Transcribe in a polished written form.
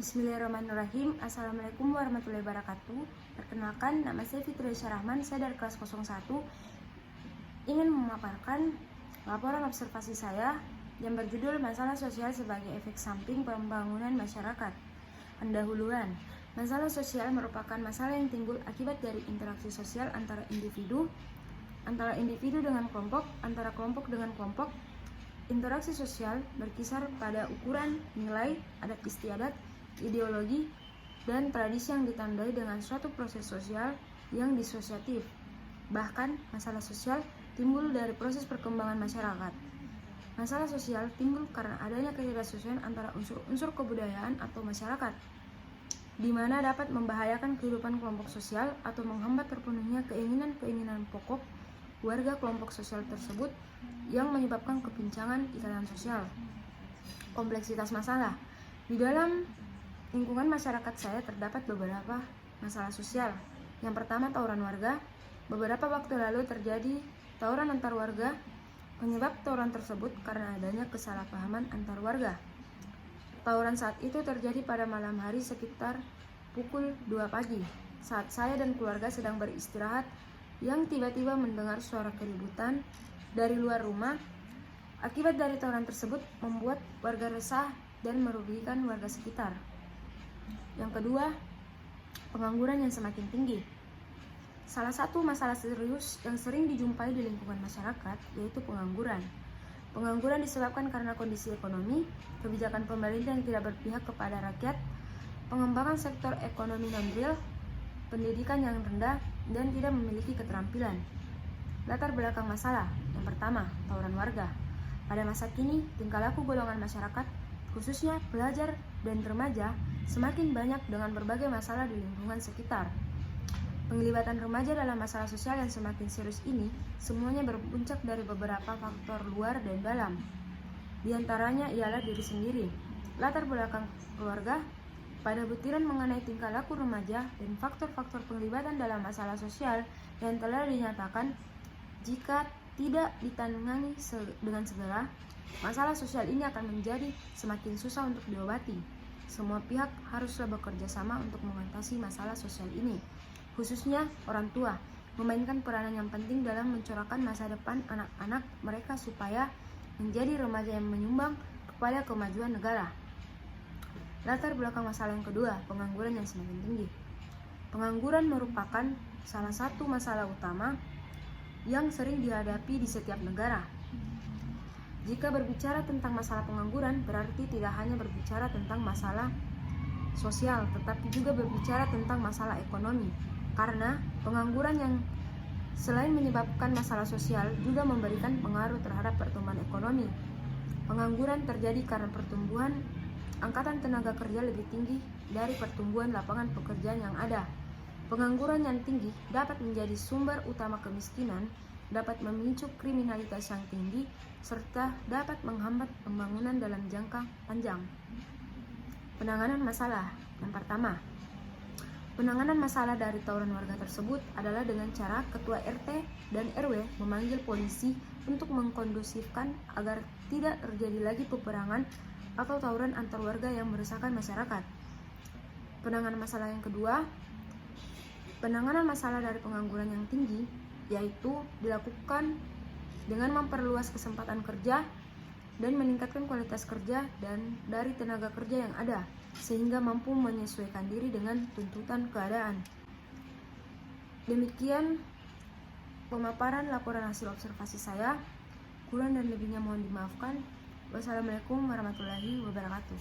Bismillahirrahmanirrahim. Assalamualaikum warahmatullahi wabarakatuh. Perkenalkan, nama saya Fitri Syarahman, saya dari kelas 01. Ingin memaparkan laporan observasi saya yang berjudul Masalah Sosial sebagai Efek Samping Pembangunan Masyarakat. Pendahuluan. Masalah sosial merupakan masalah yang timbul akibat dari interaksi sosial antara individu dengan kelompok, antara kelompok dengan kelompok. Interaksi sosial berkisar pada ukuran nilai, adat istiadat, ideologi, dan tradisi yang ditandai dengan suatu proses sosial yang disosiatif. Bahkan, masalah sosial timbul dari proses perkembangan masyarakat. Masalah sosial timbul karena adanya ketidaksesuaian antara unsur-unsur kebudayaan atau masyarakat, di mana dapat membahayakan kehidupan kelompok sosial atau menghambat terpenuhnya keinginan-keinginan pokok warga kelompok sosial tersebut yang menyebabkan kepincangan ikatan sosial. Kompleksitas masalah. Di dalam lingkungan masyarakat saya terdapat beberapa masalah sosial. Yang pertama, tawuran warga. Beberapa waktu lalu terjadi tawuran antar warga. Penyebab tawuran tersebut karena adanya kesalahpahaman antar warga. Tawuran saat itu terjadi pada malam hari sekitar pukul 2 pagi, saat saya dan keluarga sedang beristirahat, yang tiba-tiba mendengar suara keributan dari luar rumah. Akibat dari tawuran tersebut membuat warga resah dan merugikan warga sekitar. Yang kedua, pengangguran yang semakin tinggi. Salah satu masalah serius yang sering dijumpai di lingkungan masyarakat yaitu pengangguran. Pengangguran disebabkan karena kondisi ekonomi, kebijakan pemerintah yang tidak berpihak kepada rakyat, pengembangan sektor ekonomi non-real, pendidikan yang rendah, dan tidak memiliki keterampilan. Latar belakang masalah. Yang pertama, tawuran warga. Pada masa kini, tingkah laku golongan masyarakat, khususnya pelajar dan remaja, semakin banyak dengan berbagai masalah di lingkungan sekitar. Penglibatan remaja dalam masalah sosial yang semakin serius ini semuanya berpuncak dari beberapa faktor luar dan dalam. Di antaranya ialah diri sendiri, latar belakang keluarga, pada butiran mengenai tingkah laku remaja dan faktor-faktor penglibatan dalam masalah sosial yang telah dinyatakan jika tidak ditangani dengan segera, masalah sosial ini akan menjadi semakin susah untuk diobati. Semua pihak haruslah bekerja sama untuk mengatasi masalah sosial ini, khususnya orang tua, memainkan peranan yang penting dalam mencorahkan masa depan anak-anak mereka supaya menjadi remaja yang menyumbang kepada kemajuan negara. Latar belakang masalah yang kedua, pengangguran yang semakin tinggi. Pengangguran merupakan salah satu masalah utama yang sering dihadapi di setiap negara. Jika berbicara tentang masalah pengangguran, berarti tidak hanya berbicara tentang masalah sosial, tetapi juga berbicara tentang masalah ekonomi. Karena pengangguran yang selain menyebabkan masalah sosial, juga memberikan pengaruh terhadap pertumbuhan ekonomi. Pengangguran terjadi karena pertumbuhan angkatan tenaga kerja lebih tinggi dari pertumbuhan lapangan pekerjaan yang ada. Pengangguran yang tinggi dapat menjadi sumber utama kemiskinan, dapat memicu kriminalitas yang tinggi, serta dapat menghambat pembangunan dalam jangka panjang. Penanganan masalah. Yang pertama, penanganan masalah dari tawuran warga tersebut adalah dengan cara ketua RT dan RW memanggil polisi untuk mengkondusifkan agar tidak terjadi lagi peperangan atau tawuran antar warga yang meresahkan masyarakat. Penanganan masalah yang kedua, penanganan masalah dari pengangguran yang tinggi, yaitu dilakukan dengan memperluas kesempatan kerja dan meningkatkan kualitas kerja dan dari tenaga kerja yang ada, sehingga mampu menyesuaikan diri dengan tuntutan keadaan. Demikian pemaparan laporan hasil observasi saya. Kurang dan lebihnya mohon dimaafkan. Wassalamualaikum warahmatullahi wabarakatuh.